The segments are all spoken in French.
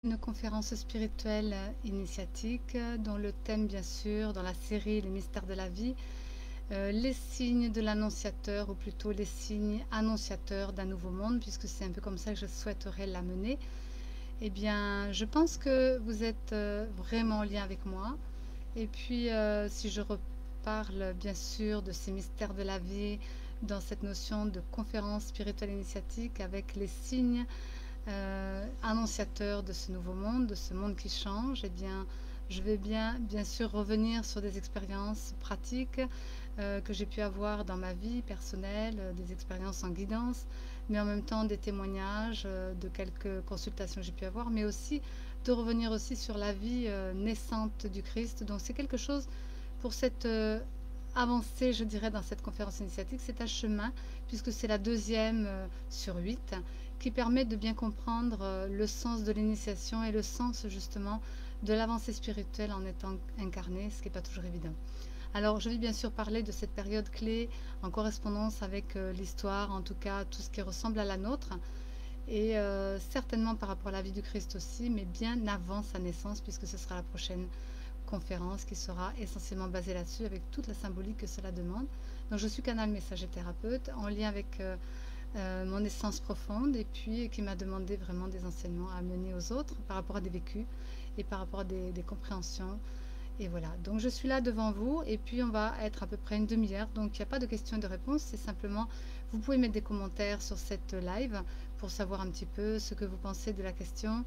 Une conférence spirituelle initiatique dont le thème, bien sûr, dans la série Les mystères de la vie, les signes de l'annonciateur, ou plutôt les signes annonciateurs d'un nouveau monde, puisque c'est un peu comme ça que je souhaiterais l'amener. Eh bien, je pense que vous êtes vraiment en lien avec moi. Et puis, si je reparle, bien sûr, de ces mystères de la vie dans cette notion de conférence spirituelle initiatique avec les signes annonciateur de ce nouveau monde, de ce monde qui change, eh bien, je vais bien sûr revenir sur des expériences pratiques que j'ai pu avoir dans ma vie personnelle, des expériences en guidance, mais en même temps des témoignages de quelques consultations que j'ai pu avoir, mais aussi de revenir aussi sur la vie naissante du Christ. Donc c'est quelque chose pour cette avancée, je dirais, dans cette conférence initiatique. C'est un chemin, puisque c'est la deuxième sur 8, qui permet de bien comprendre le sens de l'initiation et le sens justement de l'avancée spirituelle en étant incarné, ce qui n'est pas toujours évident. Alors je vais bien sûr parler de cette période clé en correspondance avec l'histoire, en tout cas tout ce qui ressemble à la nôtre, et certainement par rapport à la vie du Christ aussi, mais bien avant sa naissance, puisque ce sera la prochaine conférence qui sera essentiellement basée là-dessus, avec toute la symbolique que cela demande. Donc je suis canal messager thérapeute en lien avec mon essence profonde, et puis qui m'a demandé vraiment des enseignements à mener aux autres par rapport à des vécus et par rapport à des compréhensions. Et voilà, donc je suis là devant vous, et puis on va être à peu près une demi-heure, donc il n'y a pas de questions et de réponses, c'est simplement, vous pouvez mettre des commentaires sur cette live pour savoir un petit peu ce que vous pensez de la question.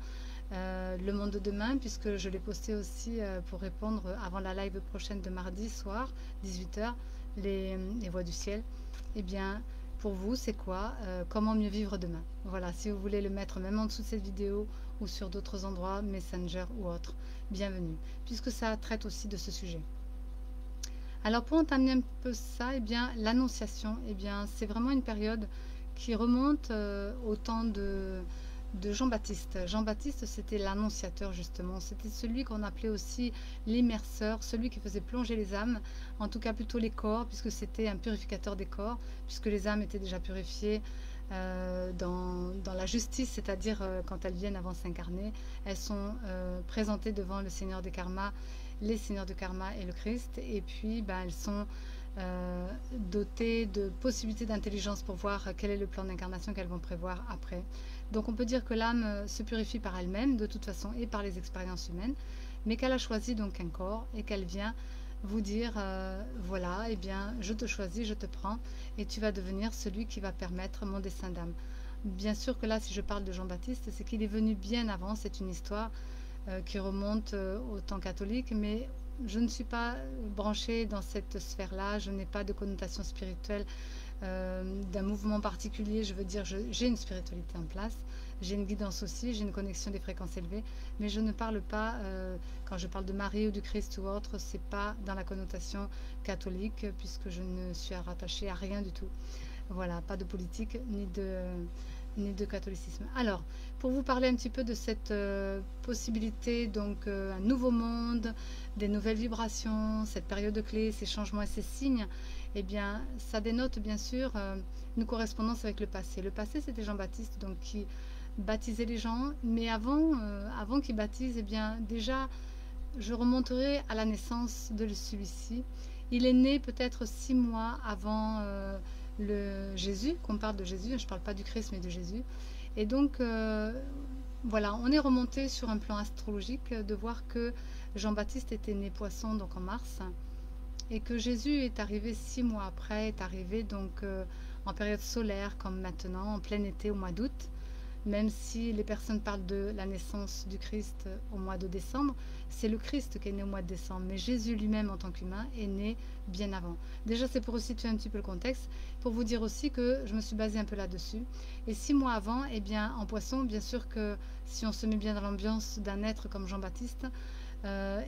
Le monde de demain, puisque je l'ai posté aussi pour répondre avant la live prochaine de mardi soir, 18h, les voix du ciel. Eh bien, pour vous, c'est quoi comment mieux vivre demain? Voilà, si vous voulez le mettre même en dessous de cette vidéo ou sur d'autres endroits, Messenger ou autre, bienvenue, puisque ça traite aussi de ce sujet. Alors pour entamer un peu ça, eh bien l'annonciation, eh bien c'est vraiment une période qui remonte au temps de Jean-Baptiste. Jean-Baptiste, c'était l'annonciateur justement, c'était celui qu'on appelait aussi l'immerseur, celui qui faisait plonger les âmes, en tout cas plutôt les corps, puisque c'était un purificateur des corps, puisque les âmes étaient déjà purifiées dans la justice, c'est-à-dire quand elles viennent avant s'incarner, elles sont présentées devant le Seigneur des karmas, les seigneurs de karma et le Christ, et puis elles sont dotées de possibilités d'intelligence pour voir quel est le plan d'incarnation qu'elles vont prévoir après. Donc on peut dire que l'âme se purifie par elle-même de toute façon et par les expériences humaines, mais qu'elle a choisi donc un corps et qu'elle vient vous dire voilà, eh bien je te choisis, je te prends et tu vas devenir celui qui va permettre mon dessein d'âme. Bien sûr que là, si je parle de Jean-Baptiste, c'est qu'il est venu bien avant, c'est une histoire qui remonte au temps catholique, mais je ne suis pas branchée dans cette sphère-là, je n'ai pas de connotation spirituelle d'un mouvement particulier, je veux dire, j'ai une spiritualité en place, j'ai une guidance aussi, j'ai une connexion des fréquences élevées, mais je ne parle pas, quand je parle de Marie ou du Christ ou autre, c'est pas dans la connotation catholique, puisque je ne suis rattachée à rien du tout. Voilà, pas de politique ni de catholicisme. Alors, pour vous parler un petit peu de cette possibilité, donc un nouveau monde, des nouvelles vibrations, cette période clé, ces changements et ces signes, eh bien, ça dénote bien sûr une correspondance avec le passé. Le passé, c'était Jean-Baptiste, donc qui baptisait les gens, mais avant qu'il baptise, eh bien, déjà, je remonterai à la naissance de celui-ci. Il est né peut-être 6 mois avant le Jésus, qu'on parle de Jésus, je ne parle pas du Christ mais de Jésus. Et donc voilà, on est remonté sur un plan astrologique de voir que Jean-Baptiste était né poisson, donc en mars, et que Jésus est arrivé 6 mois après, est arrivé donc en période solaire comme maintenant, en plein été au mois d'août. Même si les personnes parlent de la naissance du Christ au mois de décembre, c'est le Christ qui est né au mois de décembre, mais Jésus lui-même en tant qu'humain est né bien avant. Déjà, c'est pour situer un petit peu le contexte, pour vous dire aussi que je me suis basée un peu là-dessus. Et 6 mois avant, eh bien, en poisson, bien sûr que si on se met bien dans l'ambiance d'un être comme Jean-Baptiste,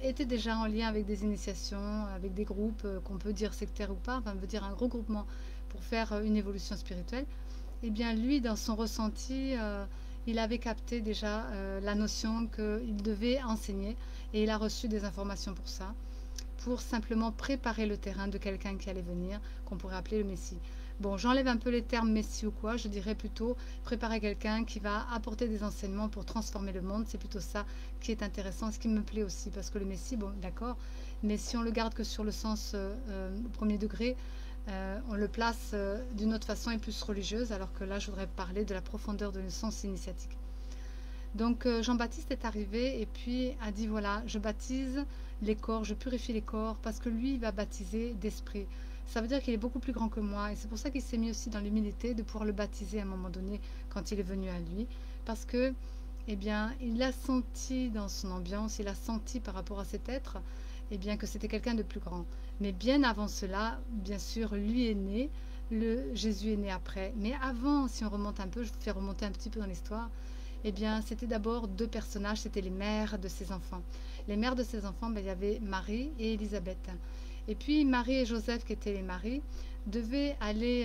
était déjà en lien avec des initiations, avec des groupes qu'on peut dire sectaires ou pas, enfin, on veut dire un gros groupement pour faire une évolution spirituelle. Eh bien, lui, dans son ressenti, il avait capté déjà la notion qu'il devait enseigner, et il a reçu des informations pour ça, pour simplement préparer le terrain de quelqu'un qui allait venir, qu'on pourrait appeler le Messie. Bon, j'enlève un peu les termes messie ou quoi, je dirais plutôt préparer quelqu'un qui va apporter des enseignements pour transformer le monde. C'est plutôt ça qui est intéressant, ce qui me plaît aussi, parce que le messie, bon, d'accord, mais si on le garde que sur le sens au premier degré, on le place d'une autre façon et plus religieuse, alors que là, je voudrais parler de la profondeur de le sens initiatique. Donc Jean-Baptiste est arrivé et puis a dit voilà, je baptise les corps, je purifie les corps parce que lui il va baptiser d'esprit. Ça veut dire qu'il est beaucoup plus grand que moi et c'est pour ça qu'il s'est mis aussi dans l'humilité de pouvoir le baptiser à un moment donné quand il est venu à lui parce que eh bien, il a senti dans son ambiance, il a senti par rapport à cet être eh bien, que c'était quelqu'un de plus grand. Mais bien avant cela, bien sûr, lui est né, Jésus est né après. Mais avant, si on remonte un peu, je vous fais remonter un petit peu dans l'histoire, eh bien, c'était d'abord deux personnages, c'était les mères de ses enfants. Les mères de ses enfants, ben, il y avait Marie et Élisabeth. Et puis Marie et Joseph, qui étaient les maris, devaient aller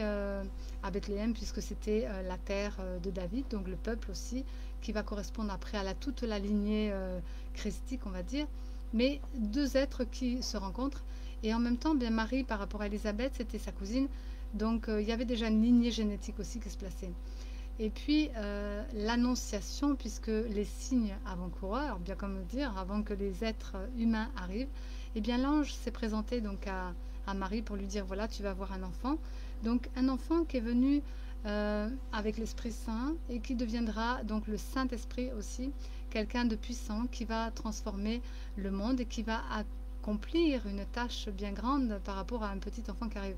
à Bethléem, puisque c'était la terre de David, donc le peuple aussi, qui va correspondre après à toute la lignée christique, on va dire. Mais deux êtres qui se rencontrent. Et en même temps, bien Marie, par rapport à Élisabeth, c'était sa cousine. Donc il y avait déjà une lignée génétique aussi qui se plaçait. Et puis l'annonciation, puisque les signes avant-coureurs, bien comme dire, avant que les êtres humains arrivent, eh bien l'ange s'est présenté donc à Marie pour lui dire voilà, tu vas avoir un enfant. Donc un enfant qui est venu avec l'Esprit Saint et qui deviendra donc le Saint-Esprit aussi, quelqu'un de puissant qui va transformer le monde et qui va accomplir une tâche bien grande par rapport à un petit enfant qui arrive.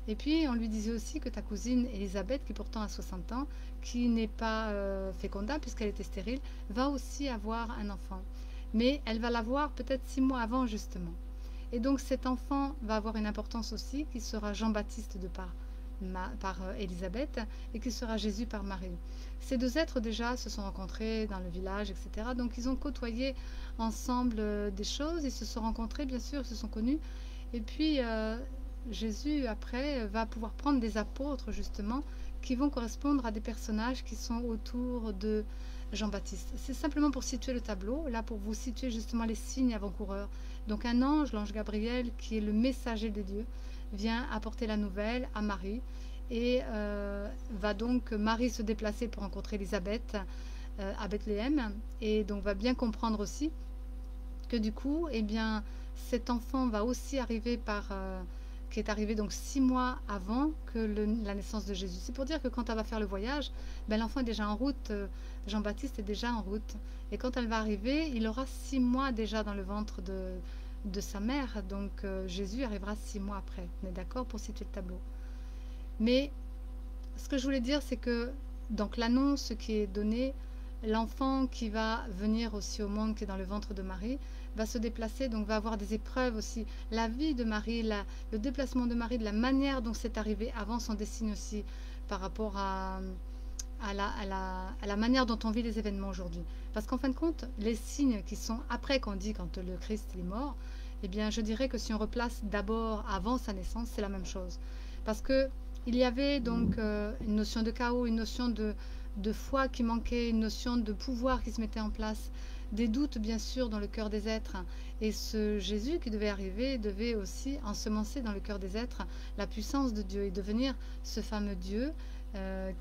Et puis, on lui disait aussi que ta cousine Elisabeth, qui pourtant a 60 ans, qui n'est pas fécondable puisqu'elle était stérile, va aussi avoir un enfant. Mais elle va l'avoir peut-être 6 mois avant, justement. Et donc, cet enfant va avoir une importance aussi, qui sera Jean-Baptiste de par Élisabeth et qui sera Jésus par Marie. Ces deux êtres déjà se sont rencontrés dans le village, etc. Donc, ils ont côtoyé ensemble des choses, ils se sont rencontrés, bien sûr, ils se sont connus. Et puis, Jésus, après, va pouvoir prendre des apôtres, justement, qui vont correspondre à des personnages qui sont autour de Jean-Baptiste. C'est simplement pour situer le tableau, là, pour vous situer justement les signes avant-coureurs. Donc un ange, l'ange Gabriel, qui est le messager de Dieu, vient apporter la nouvelle à Marie et va donc Marie se déplacer pour rencontrer Élisabeth à Bethléem et donc va bien comprendre aussi que du coup, eh bien, cet enfant va aussi arriver qui est arrivé donc 6 mois avant que la naissance de Jésus. C'est pour dire que quand elle va faire le voyage, ben, l'enfant est déjà en route, Jean-Baptiste est déjà en route. Et quand elle va arriver, il aura 6 mois déjà dans le ventre de sa mère. Donc Jésus arrivera 6 mois après. On est d'accord pour situer le tableau. Mais ce que je voulais dire, c'est que donc l'annonce qui est donnée, l'enfant qui va venir aussi au monde, qui est dans le ventre de Marie, va se déplacer, donc va avoir des épreuves aussi. La vie de Marie, le déplacement de Marie, de la manière dont c'est arrivé avant son destin aussi, par rapport à la manière dont on vit les événements aujourd'hui. Parce qu'en fin de compte, les signes qui sont après qu'on dit quand le Christ est mort, eh bien je dirais que si on replace d'abord avant sa naissance, c'est la même chose. Parce que il y avait donc une notion de chaos, une notion de foi qui manquait, une notion de pouvoir qui se mettait en place, des doutes bien sûr dans le cœur des êtres. Et ce Jésus qui devait arriver devait aussi ensemencer dans le cœur des êtres la puissance de Dieu et devenir ce fameux Dieu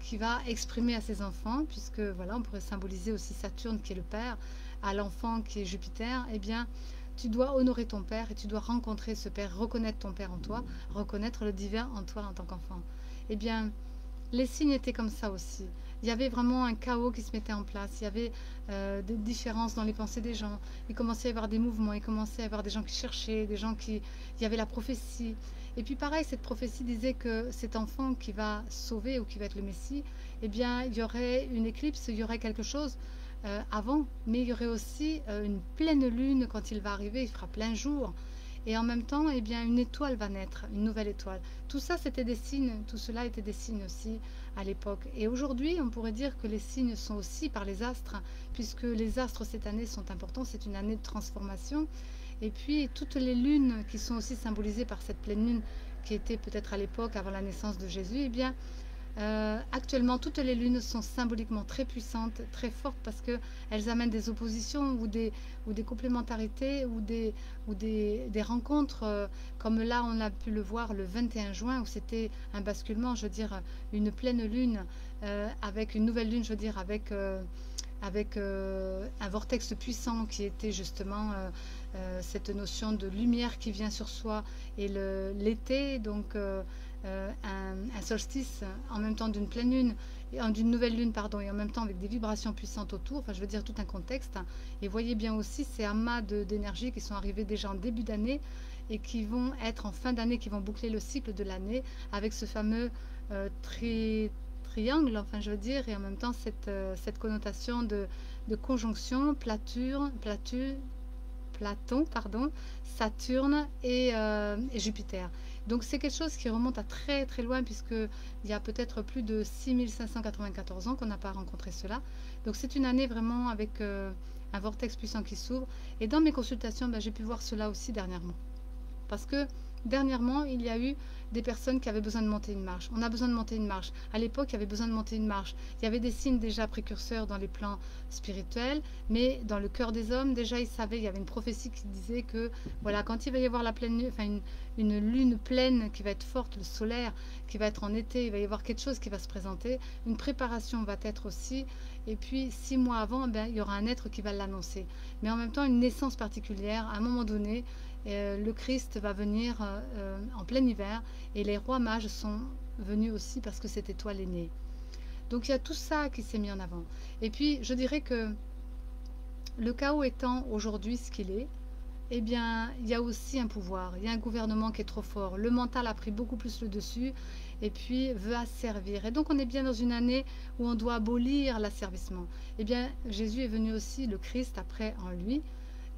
qui va exprimer à ses enfants, puisque voilà, on pourrait symboliser aussi Saturne qui est le père, à l'enfant qui est Jupiter, eh bien tu dois honorer ton père et tu dois rencontrer ce père, reconnaître ton père en toi, reconnaître le divin en toi en tant qu'enfant. Eh bien, les signes étaient comme ça aussi. Il y avait vraiment un chaos qui se mettait en place. Il y avait des différences dans les pensées des gens. Il commençait à y avoir des mouvements. Il commençait à y avoir des gens qui cherchaient, des gens qui... Il y avait la prophétie. Et puis pareil, cette prophétie disait que cet enfant qui va sauver ou qui va être le Messie, eh bien, il y aurait une éclipse, il y aurait quelque chose avant. Mais il y aurait aussi une pleine lune quand il va arriver. Il fera plein jour. Et en même temps, eh bien, une étoile va naître, une nouvelle étoile. Tout ça, c'était des signes, tout cela était des signes aussi à l'époque. Et aujourd'hui, on pourrait dire que les signes sont aussi par les astres, puisque les astres cette année sont importants, c'est une année de transformation. Et puis, toutes les lunes qui sont aussi symbolisées par cette pleine lune qui était peut-être à l'époque, avant la naissance de Jésus, eh bien, Actuellement, toutes les lunes sont symboliquement très puissantes, très fortes, parce qu'elles amènent des oppositions ou des complémentarités ou des rencontres, comme là on a pu le voir le 21 juin, où c'était un basculement, je veux dire, une pleine lune avec une nouvelle lune, je veux dire, avec un vortex puissant qui était justement cette notion de lumière qui vient sur soi et l'été, donc un solstice en même temps d'une pleine lune, d'une nouvelle lune, pardon, et en même temps avec des vibrations puissantes autour, enfin je veux dire tout un contexte. Et voyez bien aussi ces amas d'énergie qui sont arrivés déjà en début d'année et qui vont être en fin d'année, qui vont boucler le cycle de l'année avec ce fameux triangle, enfin je veux dire, et en même temps cette connotation de conjonction, Platon, pardon, Saturne et Jupiter. Donc c'est quelque chose qui remonte à très très loin, puisqu'il y a peut-être plus de 6594 ans qu'on n'a pas rencontré cela. Donc c'est une année vraiment avec un vortex puissant qui s'ouvre. Et dans mes consultations, ben, j'ai pu voir cela aussi dernièrement. Parce que dernièrement, il y a eu des personnes qui avaient besoin de monter une marche. On a besoin de monter une marche. À l'époque, il y avait besoin de monter une marche. Il y avait des signes déjà précurseurs dans les plans spirituels, mais dans le cœur des hommes, déjà, ils savaient, il y avait une prophétie qui disait que, voilà, quand il va y avoir la pleine, enfin, une lune pleine qui va être forte, le solaire, qui va être en été, il va y avoir quelque chose qui va se présenter. Une préparation va être aussi. Et puis, 6 mois avant, ben, il y aura un être qui va l'annoncer. Mais en même temps, une naissance particulière, à un moment donné, le Christ va venir en plein hiver et les rois mages sont venus aussi parce que c'était toi l'aîné. Donc il y a tout ça qui s'est mis en avant. Et puis je dirais que le chaos étant aujourd'hui ce qu'il est, eh bien il y a aussi un pouvoir, il y a un gouvernement qui est trop fort. Le mental a pris beaucoup plus le dessus et puis veut asservir. Et donc on est bien dans une année où on doit abolir l'asservissement. Eh bien Jésus est venu aussi, le Christ après en lui,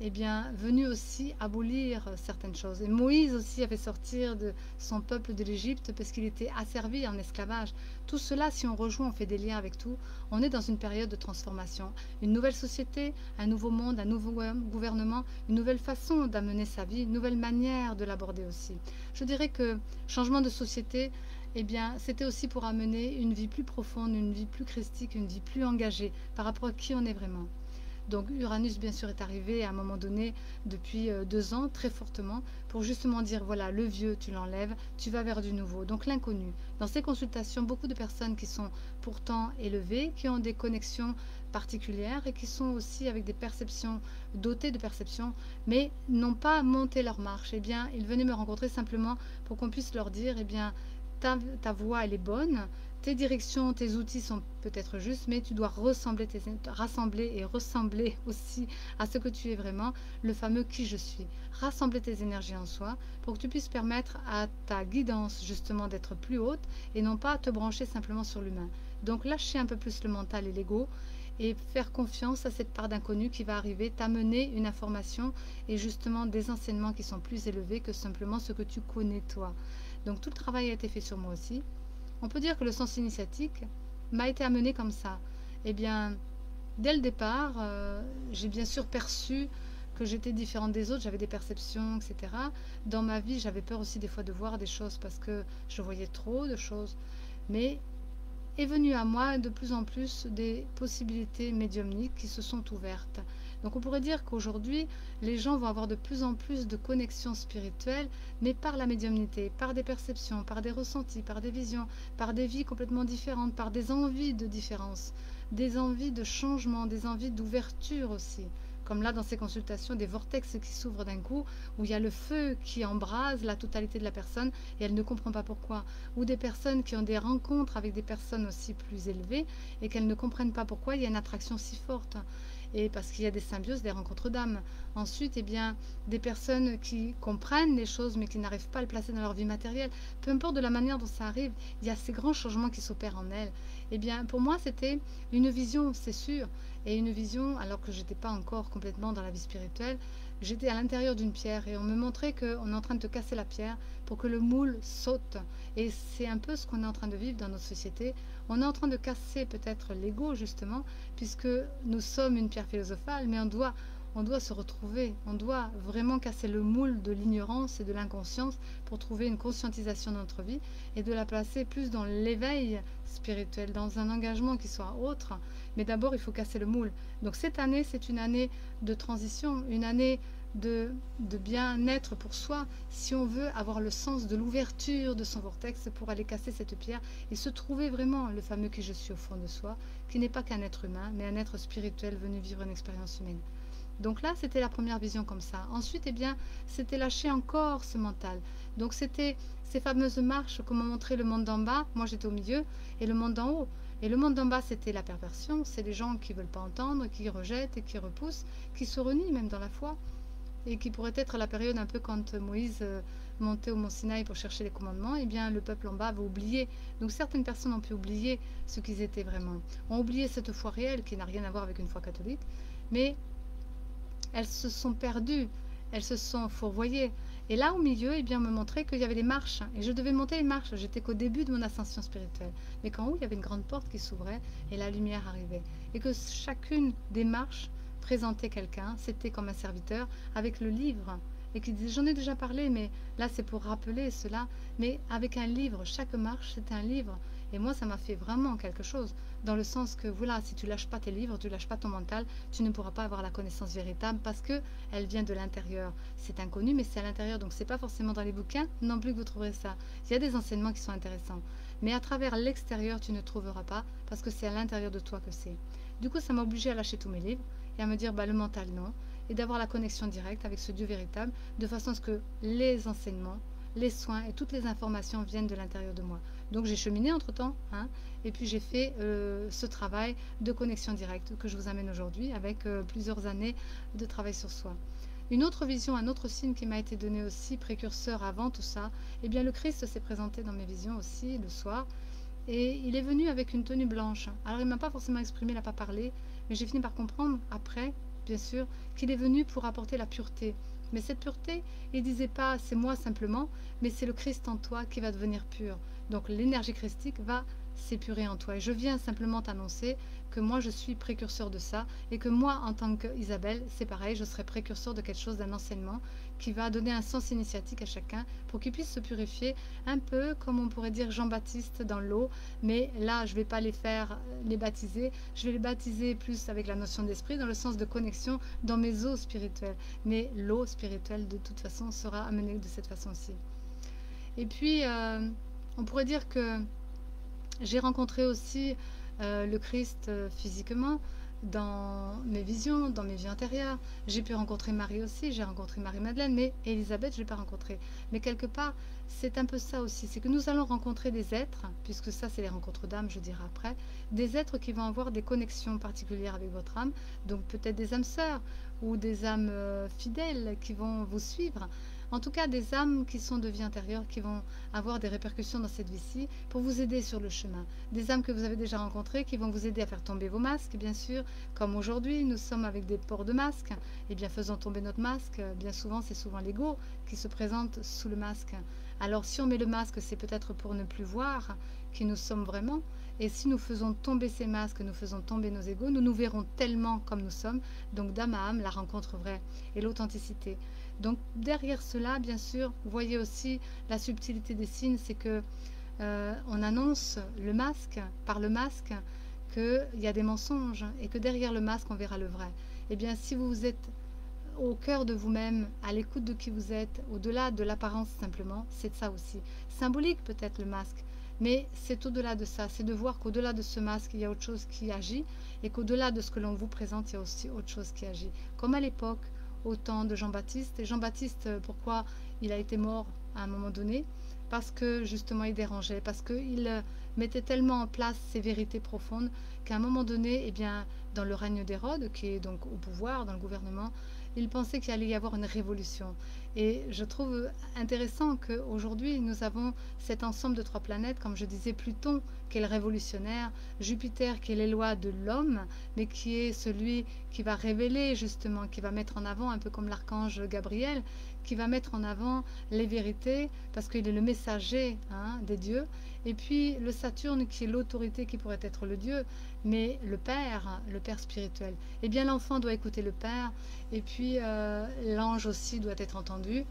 eh bien, venu aussi abolir certaines choses. Et Moïse aussi a fait sortir de son peuple de l'Égypte parce qu'il était asservi en esclavage. Tout cela, si on rejoint, on fait des liens avec tout, on est dans une période de transformation. Une nouvelle société, un nouveau monde, un nouveau gouvernement, une nouvelle façon d'amener sa vie, une nouvelle manière de l'aborder aussi. Je dirais que changement de société, eh bien, c'était aussi pour amener une vie plus profonde, une vie plus christique, une vie plus engagée par rapport à qui on est vraiment. Donc Uranus, bien sûr, est arrivé à un moment donné, depuis 2 ans, très fortement, pour justement dire, voilà, le vieux, tu l'enlèves, tu vas vers du nouveau. Donc l'inconnu. Dans ces consultations, beaucoup de personnes qui sont pourtant élevées, qui ont des connexions particulières et qui sont aussi avec des perceptions, dotées de perceptions, mais n'ont pas monté leur marche. Eh bien, ils venaient me rencontrer simplement pour qu'on puisse leur dire, eh bien, ta voix, elle est bonne, tes directions, tes outils sont peut-être justes, mais tu dois rassembler et ressembler aussi à ce que tu es vraiment, le fameux qui je suis. Rassembler tes énergies en soi pour que tu puisses permettre à ta guidance justement d'être plus haute et non pas te brancher simplement sur l'humain. Donc lâcher un peu plus le mental et l'ego et faire confiance à cette part d'inconnu qui va arriver, t'amener une information et justement des enseignements qui sont plus élevés que simplement ce que tu connais toi. Donc tout le travail a été fait sur moi aussi. On peut dire que le sens initiatique m'a été amené comme ça. Eh bien, dès le départ, j'ai bien sûr perçu que j'étais différente des autres, j'avais des perceptions, etc. Dans ma vie, j'avais peur aussi des fois de voir des choses parce que je voyais trop de choses. Mais est venu à moi de plus en plus des possibilités médiumniques qui se sont ouvertes. Donc on pourrait dire qu'aujourd'hui, les gens vont avoir de plus en plus de connexions spirituelles, mais par la médiumnité, par des perceptions, par des ressentis, par des visions, par des vies complètement différentes, par des envies de différence, des envies de changement, des envies d'ouverture aussi. Comme là dans ces consultations, des vortex qui s'ouvrent d'un coup, où il y a le feu qui embrase la totalité de la personne et elle ne comprend pas pourquoi. Ou des personnes qui ont des rencontres avec des personnes aussi plus élevées et qu'elles ne comprennent pas pourquoi il y a une attraction si forte. Et parce qu'il y a des symbioses, des rencontres d'âmes. Ensuite, eh bien, des personnes qui comprennent les choses mais qui n'arrivent pas à le placer dans leur vie matérielle. Peu importe de la manière dont ça arrive, il y a ces grands changements qui s'opèrent en elles. Eh bien, pour moi, c'était une vision, c'est sûr. Et une vision, alors que je n'étais pas encore complètement dans la vie spirituelle, j'étais à l'intérieur d'une pierre et on me montrait qu'on est en train de casser la pierre pour que le moule saute. Et c'est un peu ce qu'on est en train de vivre dans notre société. On est en train de casser peut-être l'ego justement, puisque nous sommes une pierre philosophale, mais on doit se retrouver, on doit vraiment casser le moule de l'ignorance et de l'inconscience pour trouver une conscientisation de notre vie et de la placer plus dans l'éveil spirituel, dans un engagement qui soit autre. Mais d'abord, il faut casser le moule. Donc cette année, c'est une année de transition, une année de bien-être pour soi, si on veut avoir le sens de l'ouverture de son vortex pour aller casser cette pierre et se trouver vraiment le fameux qui je suis au fond de soi, qui n'est pas qu'un être humain, mais un être spirituel venu vivre une expérience humaine. Donc là, c'était la première vision comme ça. Ensuite, eh bien, c'était lâcher encore ce mental. Donc c'était ces fameuses marches que m'a montré le monde d'en bas. Moi, j'étais au milieu et le monde d'en haut. Et le monde d'en bas, c'était la perversion. C'est les gens qui ne veulent pas entendre, qui rejettent et qui repoussent, qui se renient même dans la foi. Et qui pourrait être la période un peu quand Moïse montait au mont Sinaï pour chercher les commandements, eh bien le peuple en bas avait oublié. Donc certaines personnes ont pu oublier ce qu'ils étaient vraiment. Ont oublié cette foi réelle qui n'a rien à voir avec une foi catholique, mais elles se sont perdues, elles se sont fourvoyées. Et là, au milieu, eh bien, on me montrait qu'il y avait les marches. Et je devais monter les marches. J'étais qu'au début de mon ascension spirituelle. Mais qu'en haut, il y avait une grande porte qui s'ouvrait et la lumière arrivait. Et que chacune des marches présentait quelqu'un, c'était comme un serviteur, avec le livre. Et qui disait, j'en ai déjà parlé, mais là, c'est pour rappeler cela. Mais avec un livre, chaque marche, c'était un livre. Et moi, ça m'a fait vraiment quelque chose. Dans le sens que, voilà, si tu lâches pas tes livres, tu lâches pas ton mental, tu ne pourras pas avoir la connaissance véritable parce que elle vient de l'intérieur. C'est inconnu, mais c'est à l'intérieur. Donc, c'est pas forcément dans les bouquins non plus que vous trouverez ça. Il y a des enseignements qui sont intéressants. Mais à travers l'extérieur, tu ne trouveras pas parce que c'est à l'intérieur de toi que c'est. Du coup, ça m'a obligé à lâcher tous mes livres et à me dire, bah, le mental, non. Et d'avoir la connexion directe avec ce Dieu véritable de façon à ce que les enseignements, les soins et toutes les informations viennent de l'intérieur de moi. Donc j'ai cheminé entre-temps, hein, et puis j'ai fait ce travail de connexion directe que je vous amène aujourd'hui avec plusieurs années de travail sur soi. Une autre vision, un autre signe qui m'a été donné aussi, précurseur avant tout ça, eh bien le Christ s'est présenté dans mes visions aussi le soir, et il est venu avec une tenue blanche. Alors il ne m'a pas forcément exprimé, il n'a pas parlé, mais j'ai fini par comprendre après, bien sûr, qu'il est venu pour apporter la pureté. Mais cette pureté, il ne disait pas c'est moi simplement, mais c'est le Christ en toi qui va devenir pur. Donc l'énergie christique va s'épurer en toi. Et je viens simplement t'annoncer que moi je suis précurseur de ça et que moi en tant qu'Isabelle, c'est pareil, je serai précurseur de quelque chose, d'un enseignement qui va donner un sens initiatique à chacun pour qu'il puisse se purifier un peu comme on pourrait dire Jean-Baptiste dans l'eau. Mais là, je ne vais pas les baptiser, je vais les baptiser plus avec la notion d'esprit dans le sens de connexion dans mes eaux spirituelles. Mais l'eau spirituelle de toute façon sera amenée de cette façon-ci. Et puis, on pourrait dire que j'ai rencontré aussi le Christ physiquement dans mes visions, dans mes vies antérieures. J'ai pu rencontrer Marie aussi, j'ai rencontré Marie-Madeleine, mais Élisabeth, je ne l'ai pas rencontrée. Mais quelque part, c'est un peu ça aussi, c'est que nous allons rencontrer des êtres, puisque ça c'est les rencontres d'âme, je dirai après, des êtres qui vont avoir des connexions particulières avec votre âme, donc peut-être des âmes sœurs ou des âmes fidèles qui vont vous suivre. En tout cas, des âmes qui sont de vie intérieure, qui vont avoir des répercussions dans cette vie-ci pour vous aider sur le chemin. Des âmes que vous avez déjà rencontrées qui vont vous aider à faire tomber vos masques, bien sûr. Comme aujourd'hui, nous sommes avec des ports de masques. Eh bien, faisons tomber notre masque. Bien souvent, c'est souvent l'ego qui se présente sous le masque. Alors, si on met le masque, c'est peut-être pour ne plus voir qui nous sommes vraiment. Et si nous faisons tomber ces masques, nous faisons tomber nos égos, nous nous verrons tellement comme nous sommes. Donc, d'âme à âme, la rencontre vraie et l'authenticité. Donc derrière cela, bien sûr, vous voyez aussi la subtilité des signes, c'est que on annonce le masque, par le masque, qu'il y a des mensonges et que derrière le masque, on verra le vrai. Eh bien, si vous êtes au cœur de vous-même, à l'écoute de qui vous êtes, au-delà de l'apparence simplement, c'est ça aussi. Symbolique peut-être le masque, mais c'est au-delà de ça. C'est de voir qu'au-delà de ce masque, il y a autre chose qui agit et qu'au-delà de ce que l'on vous présente, il y a aussi autre chose qui agit. Comme à l'époque, au temps de Jean-Baptiste. Et Jean-Baptiste, pourquoi il a été mort à un moment donné? Parce que justement il dérangeait, parce qu'il mettait tellement en place ces vérités profondes qu'à un moment donné, eh bien, dans le règne d'Hérode, qui est donc au pouvoir, dans le gouvernement, il pensait qu'il allait y avoir une révolution. Et je trouve intéressant qu'aujourd'hui, nous avons cet ensemble de 3 planètes, comme je disais, Pluton, qui est le révolutionnaire, Jupiter qui est les lois de l'homme, mais qui est celui qui va révéler justement, qui va mettre en avant, un peu comme l'archange Gabriel, qui va mettre en avant les vérités, parce qu'il est le messager des dieux. Et puis le Saturne qui est l'autorité, qui pourrait être le Dieu, mais le Père spirituel. Eh bien l'enfant doit écouter le Père, et puis l'ange aussi doit être entendu.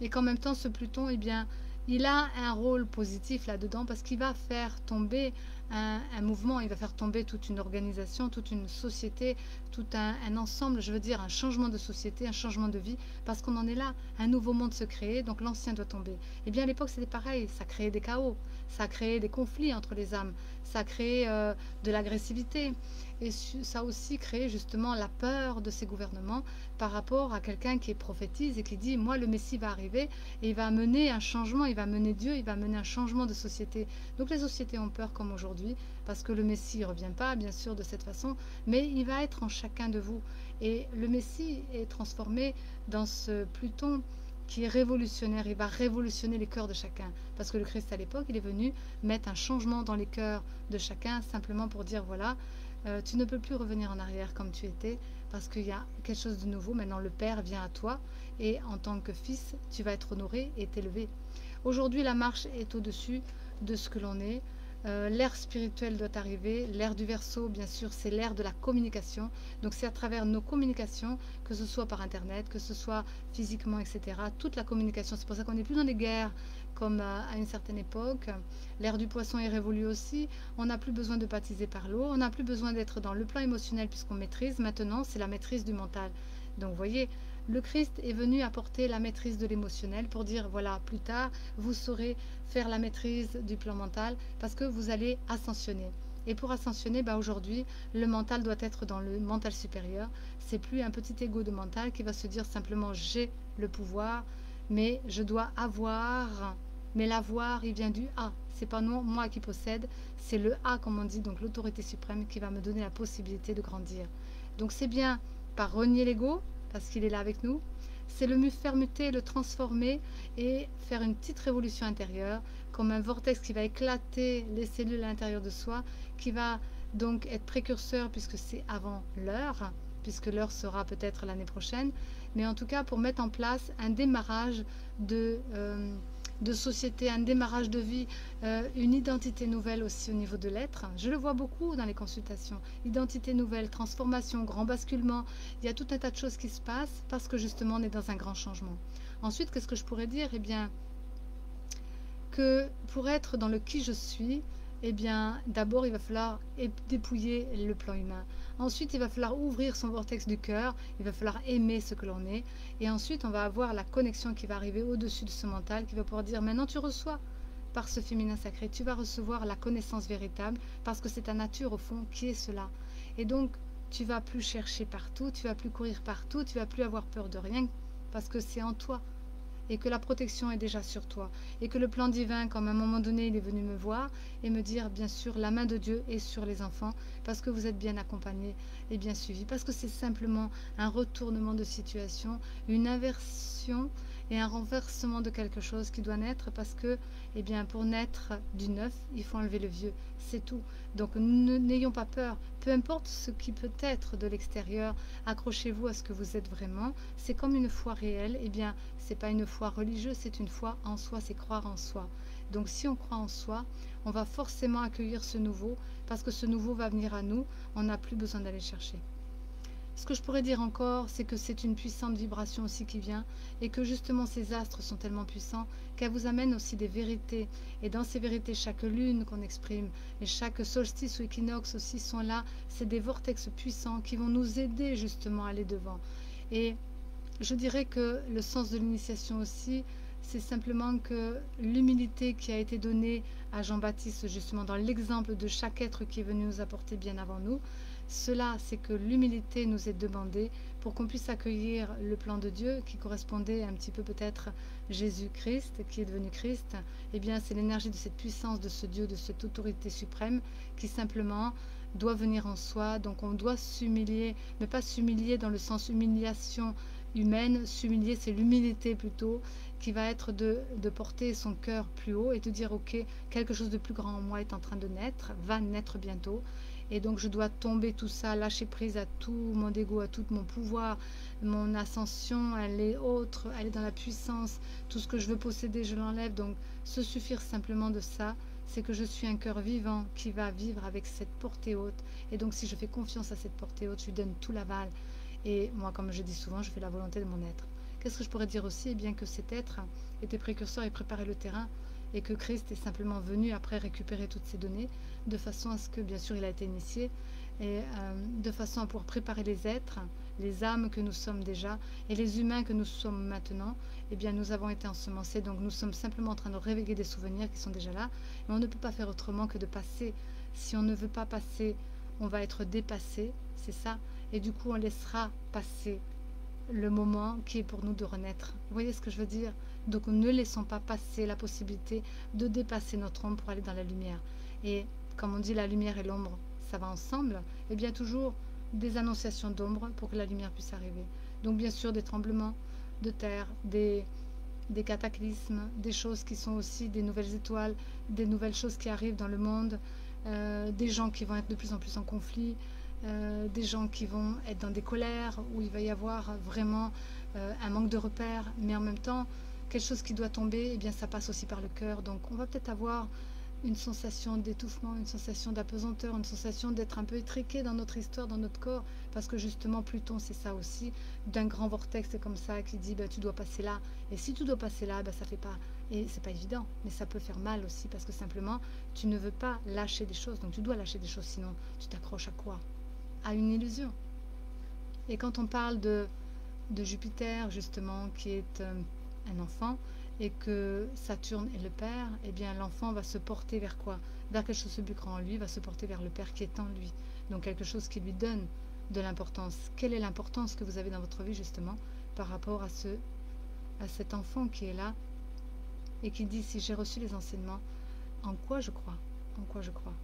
Et qu'en même temps ce Pluton, eh bien, il a un rôle positif là-dedans, parce qu'il va faire tomber un mouvement, il va faire tomber toute une organisation, toute une société, tout un ensemble, je veux dire un changement de société, un changement de vie, parce qu'on en est là, un nouveau monde se crée, donc l'ancien doit tomber. Et bien à l'époque c'était pareil, ça créait des chaos, ça a créé des conflits entre les âmes, ça a créé de l'agressivité, et ça a aussi créé justement la peur de ces gouvernements par rapport à quelqu'un qui prophétise et qui dit moi le Messie va arriver et il va amener un changement, il va amener Dieu, il va amener un changement de société. Donc les sociétés ont peur comme aujourd'hui, parce que le Messie ne revient pas bien sûr de cette façon, mais il va être en chacun de vous, et le Messie est transformé dans ce Pluton qui est révolutionnaire. Il va révolutionner les cœurs de chacun, parce que le Christ à l'époque il est venu mettre un changement dans les cœurs de chacun, simplement pour dire voilà, tu ne peux plus revenir en arrière comme tu étais, parce qu'il y a quelque chose de nouveau. Maintenant le Père vient à toi, et en tant que fils tu vas être honoré et t'élevé. Aujourd'hui la marche est au-dessus de ce que l'on est. L'ère spirituelle doit arriver. L'ère du Verseau, bien sûr, c'est l'ère de la communication. Donc c'est à travers nos communications, que ce soit par internet, que ce soit physiquement, etc. Toute la communication, c'est pour ça qu'on n'est plus dans les guerres comme à une certaine époque. L'ère du Poisson est révolue aussi. On n'a plus besoin de baptiser par l'eau, on n'a plus besoin d'être dans le plan émotionnel puisqu'on maîtrise. Maintenant c'est la maîtrise du mental. Donc vous voyez, le Christ est venu apporter la maîtrise de l'émotionnel pour dire voilà, plus tard vous saurez faire la maîtrise du plan mental, parce que vous allez ascensionner. Et pour ascensionner, aujourd'hui le mental doit être dans le mental supérieur. C'est plus un petit ego de mental qui va se dire simplement j'ai le pouvoir, mais je dois avoir. Mais l'avoir, il vient du A. C'est pas non moi qui possède, c'est le A comme on dit, donc l'autorité suprême qui va me donner la possibilité de grandir. Donc c'est bien par renier l'ego, parce qu'il est là avec nous, c'est le faire muter, le transformer et faire une petite révolution intérieure, comme un vortex qui va éclater les cellules à l'intérieur de soi, qui va donc être précurseur, puisque c'est avant l'heure, puisque l'heure sera peut-être l'année prochaine, mais en tout cas pour mettre en place un démarrage de société, un démarrage de vie, une identité nouvelle aussi au niveau de l'être. Je le vois beaucoup dans les consultations. Identité nouvelle, transformation, grand basculement. Il y a tout un tas de choses qui se passent parce que justement on est dans un grand changement. Ensuite, qu'est-ce que je pourrais dire? Eh bien, que pour être dans le qui je suis, eh bien, d'abord il va falloir dépouiller le plan humain. Ensuite, il va falloir ouvrir son vortex du cœur, il va falloir aimer ce que l'on est. Et ensuite, on va avoir la connexion qui va arriver au-dessus de ce mental, qui va pouvoir dire, maintenant tu reçois par ce féminin sacré, tu vas recevoir la connaissance véritable, parce que c'est ta nature au fond qui est cela. Et donc, tu vas plus chercher partout, tu vas plus courir partout, tu vas plus avoir peur de rien, parce que c'est en toi. Et que la protection est déjà sur toi, et que le plan divin, comme à un moment donné il est venu me voir et me dire bien sûr la main de Dieu est sur les enfants, parce que vous êtes bien accompagnés et bien suivis, parce que c'est simplement un retournement de situation, une inversion et un renversement de quelque chose qui doit naître, parce que eh bien, pour naître du neuf il faut enlever le vieux, c'est tout. Donc n'ayons pas peur, peu importe ce qui peut être de l'extérieur, accrochez-vous à ce que vous êtes vraiment. C'est comme une foi réelle, eh bien c'est pas une foi religieuse, c'est une foi en soi, c'est croire en soi. Donc si on croit en soi, on va forcément accueillir ce nouveau, parce que ce nouveau va venir à nous, on n'a plus besoin d'aller chercher. Ce que je pourrais dire encore, c'est que c'est une puissante vibration aussi qui vient, et que justement ces astres sont tellement puissants qu'elles vous amènent aussi des vérités. Et dans ces vérités, chaque lune qu'on exprime, et chaque solstice ou équinoxe aussi sont là, c'est des vortex puissants qui vont nous aider justement à aller devant. Et je dirais que le sens de l'initiation aussi, c'est simplement que l'humilité qui a été donnée à Jean-Baptiste justement dans l'exemple de chaque être qui est venu nous apporter bien avant nous, cela, c'est que l'humilité nous est demandée pour qu'on puisse accueillir le plan de Dieu qui correspondait un petit peu peut-être Jésus-Christ, qui est devenu Christ. Eh bien, c'est l'énergie de cette puissance de ce Dieu, de cette autorité suprême qui simplement doit venir en soi. Donc on doit s'humilier, mais pas s'humilier dans le sens humiliation humaine. S'humilier, c'est l'humilité plutôt, qui va être de porter son cœur plus haut et de dire ok, quelque chose de plus grand en moi est en train de naître, va naître bientôt. Et donc je dois tomber tout ça, lâcher prise à tout mon ego, à tout mon pouvoir, mon ascension, elle est autre, elle est dans la puissance, tout ce que je veux posséder, je l'enlève. Donc se suffire simplement de ça, c'est que je suis un cœur vivant qui va vivre avec cette portée haute. Et donc si je fais confiance à cette portée haute, je lui donne tout l'aval. Et moi, comme je dis souvent, je fais la volonté de mon être. Qu'est-ce que je pourrais dire aussi? Eh bien que cet être était précurseur et préparait le terrain, et que Christ est simplement venu après récupérer toutes ces données, de façon à ce que, bien sûr, il a été initié, et de façon à pouvoir préparer les êtres, les âmes que nous sommes déjà, et les humains que nous sommes maintenant. Eh bien, nous avons été ensemencés, donc nous sommes simplement en train de réveiller des souvenirs qui sont déjà là, mais on ne peut pas faire autrement que de passer. Si on ne veut pas passer, on va être dépassé, c'est ça, et du coup, on laissera passer le moment qui est pour nous de renaître. Vous voyez ce que je veux dire? Donc ne laissons pas passer la possibilité de dépasser notre ombre pour aller dans la lumière. Et comme on dit, la lumière et l'ombre, ça va ensemble. Et bien toujours des annonciations d'ombre pour que la lumière puisse arriver. Donc bien sûr des tremblements de terre, des cataclysmes, des choses qui sont aussi des nouvelles étoiles, des nouvelles choses qui arrivent dans le monde, des gens qui vont être de plus en plus en conflit, des gens qui vont être dans des colères, où il va y avoir vraiment un manque de repères, mais en même temps, quelque chose qui doit tomber, eh bien ça passe aussi par le cœur. Donc on va peut-être avoir une sensation d'étouffement, une sensation d'apesanteur, une sensation d'être un peu étriqué dans notre histoire, dans notre corps, parce que justement Pluton c'est ça aussi, d'un grand vortex comme ça qui dit tu dois passer là, et si tu dois passer là, ça fait pas, et c'est pas évident, mais ça peut faire mal aussi, parce que simplement tu ne veux pas lâcher des choses, donc tu dois lâcher des choses, sinon tu t'accroches à quoi? À une illusion. Et quand on parle de Jupiter justement qui est un enfant, et que Saturne est le père, eh bien l'enfant va se porter vers quoi? Vers quelque chose de plus grand en lui, va se porter vers le père qui est en lui. Donc quelque chose qui lui donne de l'importance. Quelle est l'importance que vous avez dans votre vie justement par rapport à cet enfant qui est là et qui dit si j'ai reçu les enseignements, en quoi je crois? En quoi je crois?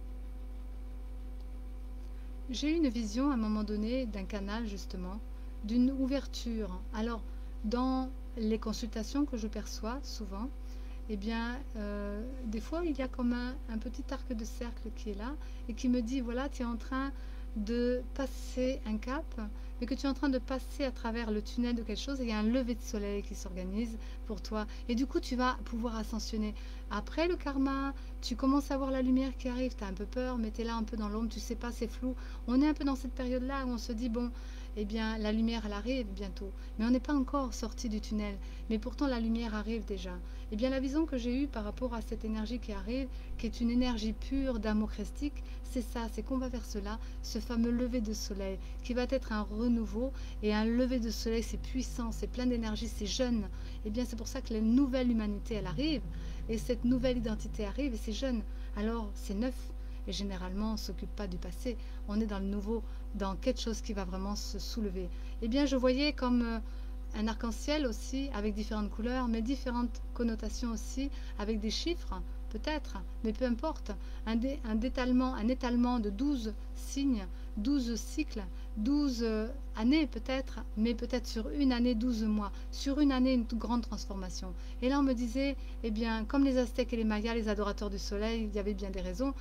J'ai eu une vision à un moment donné d'un canal justement, d'une ouverture. Alors dans les consultations que je perçois souvent, eh bien, des fois, il y a comme un petit arc de cercle qui est là et qui me dit, voilà, tu es en train de passer un cap, mais que tu es en train de passer à travers le tunnel de quelque chose et il y a un lever de soleil qui s'organise pour toi. Et du coup, tu vas pouvoir ascensionner. Après le karma, tu commences à voir la lumière qui arrive, tu as un peu peur, mais tu es là un peu dans l'ombre, tu sais pas, c'est flou. On est un peu dans cette période-là où on se dit, bon, eh bien, la lumière, elle arrive bientôt. Mais on n'est pas encore sorti du tunnel. Mais pourtant, la lumière arrive déjà. Eh bien, la vision que j'ai eue par rapport à cette énergie qui arrive, qui est une énergie pure d'amour christique, c'est ça, c'est qu'on va vers cela, ce fameux lever de soleil, qui va être un renouveau. Et un lever de soleil, c'est puissant, c'est plein d'énergie, c'est jeune. Eh bien, c'est pour ça que la nouvelle humanité, elle arrive. Et cette nouvelle identité arrive et c'est jeune. Alors, c'est neuf. Et généralement, on ne s'occupe pas du passé. On est dans le nouveau, dans quelque chose qui va vraiment se soulever. Eh bien, je voyais comme un arc-en-ciel aussi, avec différentes couleurs, mais différentes connotations aussi, avec des chiffres, peut-être, mais peu importe. Un étalement de 12 signes, 12 cycles, 12 années peut-être, mais peut-être sur une année, 12 mois. Sur une année, une toute grande transformation. Et là, on me disait, eh bien, comme les Aztèques et les Mayas, les adorateurs du soleil, il y avait bien des raisons,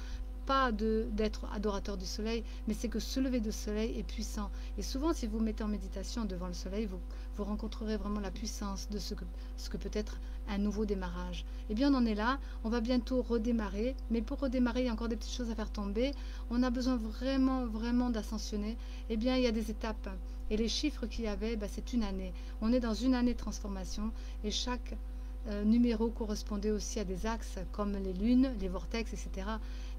pas d'être adorateur du soleil, mais c'est que ce lever de soleil est puissant. Et souvent, si vous mettez en méditation devant le soleil, vous rencontrerez vraiment la puissance de ce que peut être un nouveau démarrage. Eh bien, on en est là, on va bientôt redémarrer, mais pour redémarrer, il y a encore des petites choses à faire tomber. On a besoin vraiment, vraiment d'ascensionner. Eh bien, il y a des étapes. Et les chiffres qu'il y avait, c'est une année. On est dans une année de transformation et chaque numéro correspondait aussi à des axes comme les lunes, les vortex, etc.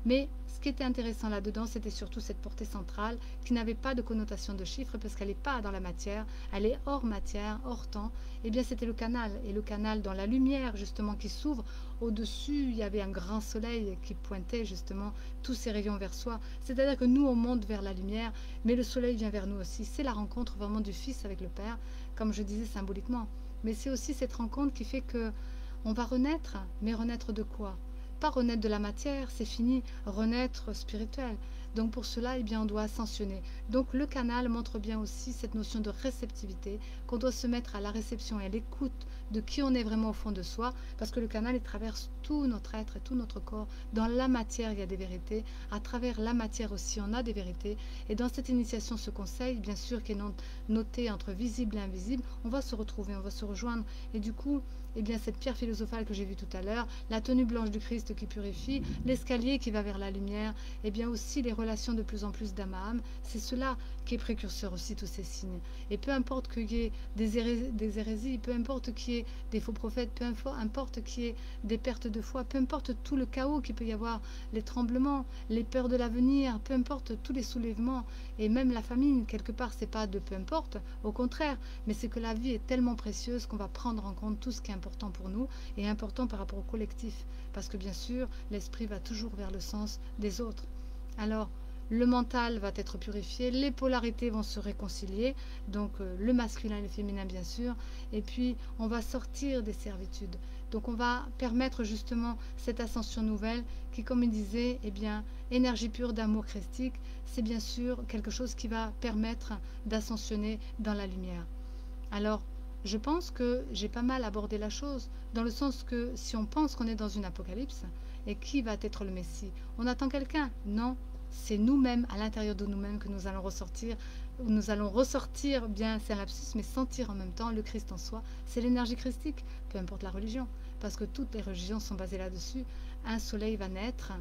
Mais ce qui était intéressant là-dedans, c'était surtout cette portée centrale qui n'avait pas de connotation de chiffres parce qu'elle n'est pas dans la matière, elle est hors matière, hors temps. Eh bien, c'était le canal. Et le canal dans la lumière, justement, qui s'ouvre. Au-dessus, il y avait un grand soleil qui pointait justement tous ses rayons vers soi. C'est-à-dire que nous, on monte vers la lumière, mais le soleil vient vers nous aussi. C'est la rencontre vraiment du Fils avec le Père, comme je disais symboliquement. Mais c'est aussi cette rencontre qui fait que on va renaître, mais renaître de quoi? Pas renaître de la matière, c'est fini, renaître spirituel. Donc pour cela, eh bien, on doit ascensionner. Donc le canal montre bien aussi cette notion de réceptivité, qu'on doit se mettre à la réception et à l'écoute de qui on est vraiment au fond de soi, parce que le canal, il traverse tout notre être et tout notre corps. Dans la matière, il y a des vérités. À travers la matière aussi, on a des vérités. Et dans cette initiation, ce conseil, bien sûr, qui est noté entre visible et invisible, on va se retrouver, on va se rejoindre. Et du coup, eh bien, cette pierre philosophale que j'ai vue tout à l'heure, la tenue blanche du Christ qui purifie, l'escalier qui va vers la lumière, eh bien aussi les relations de plus en plus d'âme à âme, c'est cela qui est précurseur aussi, tous ces signes. Et peu importe qu'il y ait des hérésies, peu importe qu'il y ait des faux prophètes, peu importe qu'il y ait des pertes de foi, peu importe tout le chaos qu'il peut y avoir, les tremblements, les peurs de l'avenir, peu importe tous les soulèvements, et même la famine, quelque part, c'est pas de peu importe, au contraire, mais c'est que la vie est tellement précieuse qu'on va prendre en compte tout ce qui est important pour nous et important par rapport au collectif, parce que bien sûr, l'esprit va toujours vers le sens des autres. Alors, le mental va être purifié, les polarités vont se réconcilier, donc le masculin et le féminin bien sûr, et puis on va sortir des servitudes. Donc on va permettre justement cette ascension nouvelle qui, comme il disait, eh bien, énergie pure d'amour christique, c'est bien sûr quelque chose qui va permettre d'ascensionner dans la lumière. Alors, je pense que j'ai pas mal abordé la chose, dans le sens que si on pense qu'on est dans une apocalypse, et qui va être le Messie? On attend quelqu'un? Non, c'est nous-mêmes, à l'intérieur de nous-mêmes, que nous allons ressortir, bien c'est un lapsus, mais sentir en même temps le Christ en soi. C'est l'énergie christique, peu importe la religion, parce que toutes les religions sont basées là-dessus. Un soleil va naître,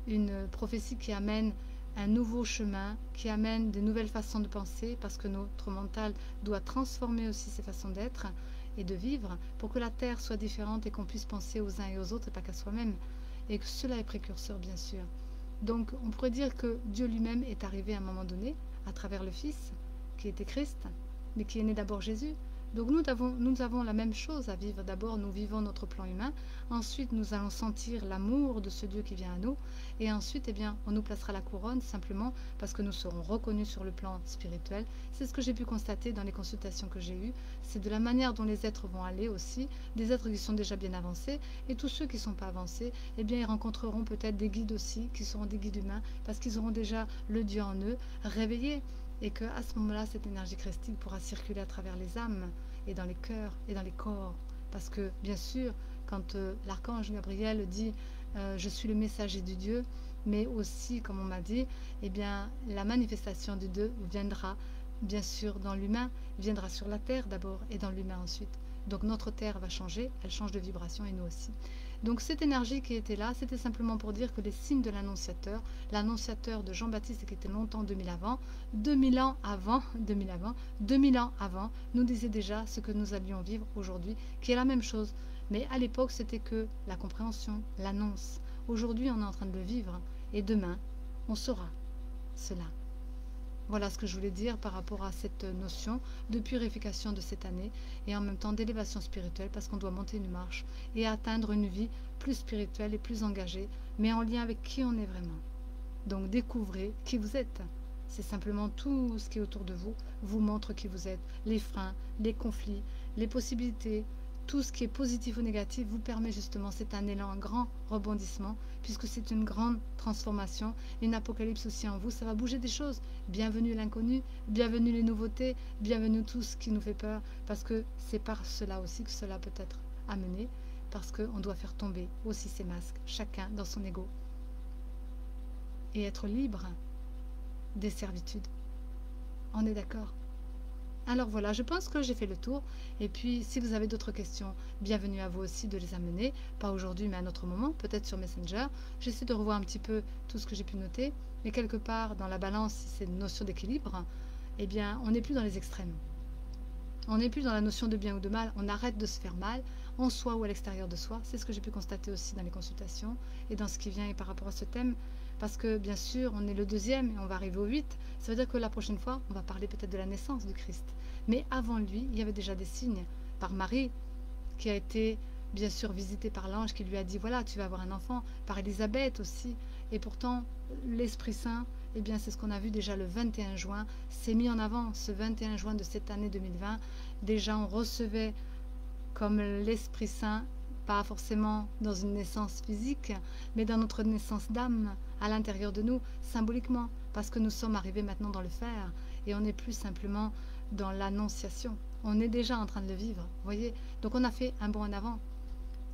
une prophétie qui amène un nouveau chemin, qui amène de nouvelles façons de penser, parce que notre mental doit transformer aussi ses façons d'être et de vivre, pour que la terre soit différente et qu'on puisse penser aux uns et aux autres et pas qu'à soi-même. Et que cela est précurseur, bien sûr. Donc on pourrait dire que Dieu lui-même est arrivé à un moment donné, à travers le Fils, qui était Christ, mais qui est né d'abord Jésus. Donc nous avons la même chose à vivre. D'abord, nous vivons notre plan humain. Ensuite, nous allons sentir l'amour de ce Dieu qui vient à nous. Et ensuite, eh bien, on nous placera la couronne simplement parce que nous serons reconnus sur le plan spirituel. C'est ce que j'ai pu constater dans les consultations que j'ai eues. C'est de la manière dont les êtres vont aller aussi, des êtres qui sont déjà bien avancés. Et tous ceux qui ne sont pas avancés, eh bien, ils rencontreront peut-être des guides aussi, qui seront des guides humains, parce qu'ils auront déjà le Dieu en eux réveillé. Et qu'à ce moment-là, cette énergie christique pourra circuler à travers les âmes et dans les cœurs et dans les corps. Parce que, bien sûr, quand l'archange Gabriel dit « Je suis le messager du Dieu », mais aussi, comme on m'a dit, eh bien, la manifestation du Dieu viendra, bien sûr, dans l'humain, viendra sur la terre d'abord et dans l'humain ensuite. Donc notre terre va changer, elle change de vibration et nous aussi. Donc cette énergie qui était là, c'était simplement pour dire que les signes de l'annonciateur de Jean-Baptiste qui était longtemps 2000 ans avant, nous disait déjà ce que nous allions vivre aujourd'hui, qui est la même chose. Mais à l'époque, c'était que la compréhension, l'annonce. Aujourd'hui, on est en train de le vivre et demain, on saura cela. Voilà ce que je voulais dire par rapport à cette notion de purification de cette année et en même temps d'élévation spirituelle parce qu'on doit monter une marche et atteindre une vie plus spirituelle et plus engagée, mais en lien avec qui on est vraiment. Donc découvrez qui vous êtes. C'est simplement tout ce qui est autour de vous vous montre qui vous êtes. Les freins, les conflits, les possibilités, tout ce qui est positif ou négatif vous permet justement, c'est un élan, un grand rebondissement, puisque c'est une grande transformation, une apocalypse aussi en vous, ça va bouger des choses. Bienvenue l'inconnu, bienvenue les nouveautés, bienvenue tout ce qui nous fait peur, parce que c'est par cela aussi que cela peut être amené, parce qu'on doit faire tomber aussi ces masques, chacun dans son ego, et être libre des servitudes. On est d'accord ? Alors voilà, je pense que j'ai fait le tour. Et puis, si vous avez d'autres questions, bienvenue à vous aussi de les amener. Pas aujourd'hui, mais à un autre moment, peut-être sur Messenger. J'essaie de revoir un petit peu tout ce que j'ai pu noter. Mais quelque part, dans la balance, si c'est une notion d'équilibre, eh bien, on n'est plus dans les extrêmes. On n'est plus dans la notion de bien ou de mal. On arrête de se faire mal, en soi ou à l'extérieur de soi. C'est ce que j'ai pu constater aussi dans les consultations et dans ce qui vient et par rapport à ce thème. Parce que, bien sûr, on est le 2e et on va arriver au 8. Ça veut dire que la prochaine fois, on va parler peut-être de la naissance du Christ. Mais avant lui, il y avait déjà des signes. Par Marie, qui a été, bien sûr, visitée par l'ange, qui lui a dit, voilà, tu vas avoir un enfant. Par Élisabeth aussi. Et pourtant, l'Esprit Saint, eh bien, c'est ce qu'on a vu déjà le 21 juin. C'est mis en avant, ce 21 juin de cette année 2020. Déjà, on recevait comme l'Esprit Saint pas forcément dans une naissance physique, mais dans notre naissance d'âme, à l'intérieur de nous, symboliquement, parce que nous sommes arrivés maintenant dans le faire, et on n'est plus simplement dans l'annonciation. On est déjà en train de le vivre, vous voyez. Donc on a fait un bond en avant,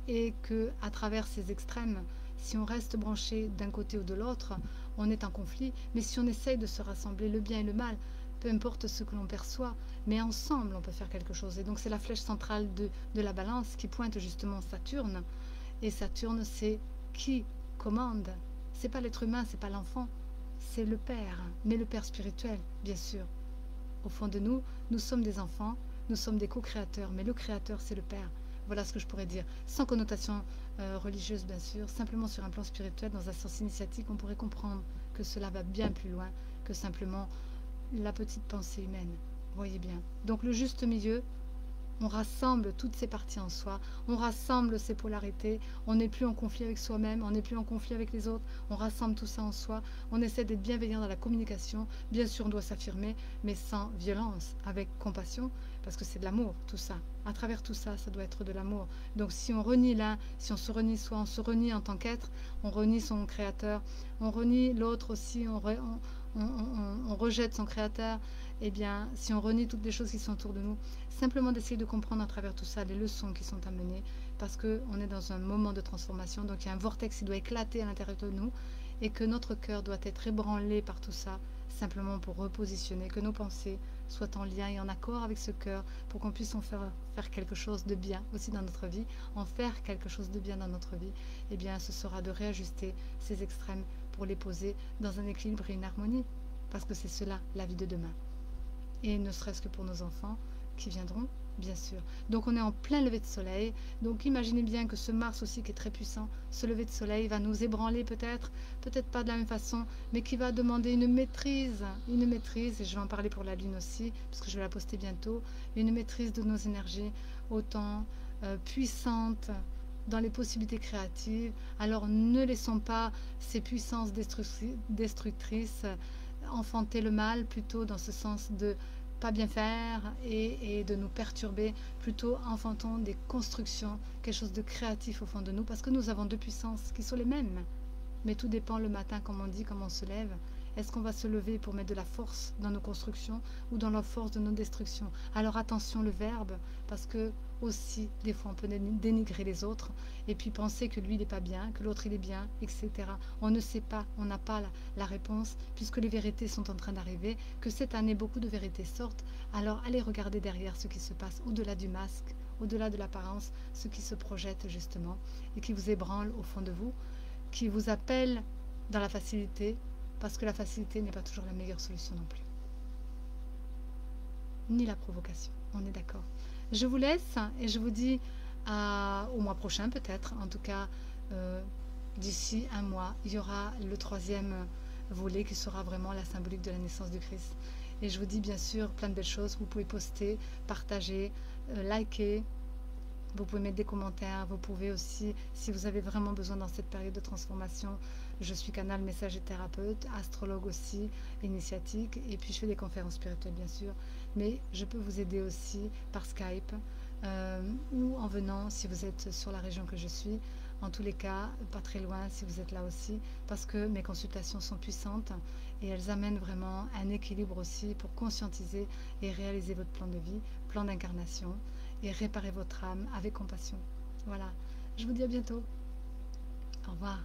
et que à travers ces extrêmes, si on reste branché d'un côté ou de l'autre, on est en conflit. Mais si on essaye de se rassembler, le bien et le mal, peu importe ce que l'on perçoit, mais ensemble on peut faire quelque chose. Et donc c'est la flèche centrale de la balance qui pointe justement Saturne. Et Saturne, c'est qui commande. C'est pas l'être humain, c'est pas l'enfant, c'est le Père, mais le Père spirituel, bien sûr. Au fond de nous, nous sommes des enfants, nous sommes des co-créateurs, mais le créateur, c'est le Père. Voilà ce que je pourrais dire, sans connotation religieuse bien sûr, simplement sur un plan spirituel, dans un sens initiatique, on pourrait comprendre que cela va bien plus loin que simplement la petite pensée humaine. Vous voyez bien. Donc le juste milieu, on rassemble toutes ces parties en soi, on rassemble ces polarités, on n'est plus en conflit avec soi-même, on n'est plus en conflit avec les autres, on rassemble tout ça en soi, on essaie d'être bienveillant dans la communication, bien sûr on doit s'affirmer, mais sans violence, avec compassion, parce que c'est de l'amour tout ça. À travers tout ça, ça doit être de l'amour. Donc si on renie l'un, si on se renie soi, on se renie en tant qu'être, on renie son créateur, on renie l'autre aussi, on rejette son créateur, eh bien, si on renie toutes les choses qui sont autour de nous, simplement d'essayer de comprendre à travers tout ça les leçons qui sont amenées, parce qu'on est dans un moment de transformation, donc il y a un vortex qui doit éclater à l'intérieur de nous, et que notre cœur doit être ébranlé par tout ça, simplement pour repositionner, que nos pensées soient en lien et en accord avec ce cœur, pour qu'on puisse en faire quelque chose de bien aussi dans notre vie, en faire quelque chose de bien dans notre vie, eh bien ce sera de réajuster ces extrêmes pour les poser dans un équilibre et une harmonie, parce que c'est cela la vie de demain. Et ne serait-ce que pour nos enfants qui viendront, bien sûr. Donc on est en plein lever de soleil, donc imaginez bien que ce Mars aussi qui est très puissant, ce lever de soleil va nous ébranler peut-être pas de la même façon, mais qui va demander une maîtrise, et je vais en parler pour la Lune aussi, parce que je vais la poster bientôt, une maîtrise de nos énergies autant puissantes dans les possibilités créatives. Alors ne laissons pas ces puissances destructrices enfanter le mal, plutôt dans ce sens de pas bien faire et de nous perturber, plutôt enfantons des constructions, quelque chose de créatif au fond de nous, parce que nous avons deux puissances qui sont les mêmes, mais tout dépend le matin, comme on dit, comment on se lève. Est-ce qu'on va se lever pour mettre de la force dans nos constructions ou dans la force de nos destructions? Alors attention le verbe, parce que aussi des fois on peut dénigrer les autres et puis penser que lui il n'est pas bien, que l'autre il est bien, etc. On ne sait pas, on n'a pas la réponse, puisque les vérités sont en train d'arriver, que cette année beaucoup de vérités sortent. Alors allez regarder derrière ce qui se passe, au-delà du masque, au-delà de l'apparence, ce qui se projette justement et qui vous ébranle au fond de vous, qui vous appelle dans la facilité, parce que la facilité n'est pas toujours la meilleure solution non plus. Ni la provocation, on est d'accord. Je vous laisse et je vous dis au mois prochain peut-être, en tout cas d'ici un mois, il y aura le troisième volet qui sera vraiment la symbolique de la naissance du Christ. Et je vous dis bien sûr plein de belles choses, vous pouvez poster, partager, liker, vous pouvez mettre des commentaires, vous pouvez aussi, si vous avez vraiment besoin dans cette période de transformation, je suis canal messager thérapeute, astrologue aussi, initiatique, et puis je fais des conférences spirituelles bien sûr, mais je peux vous aider aussi par Skype ou en venant si vous êtes sur la région que je suis, en tous les cas, pas très loin si vous êtes là aussi, parce que mes consultations sont puissantes et elles amènent vraiment un équilibre aussi pour conscientiser et réaliser votre plan de vie, plan d'incarnation, et réparer votre âme avec compassion. Voilà, je vous dis à bientôt. Au revoir.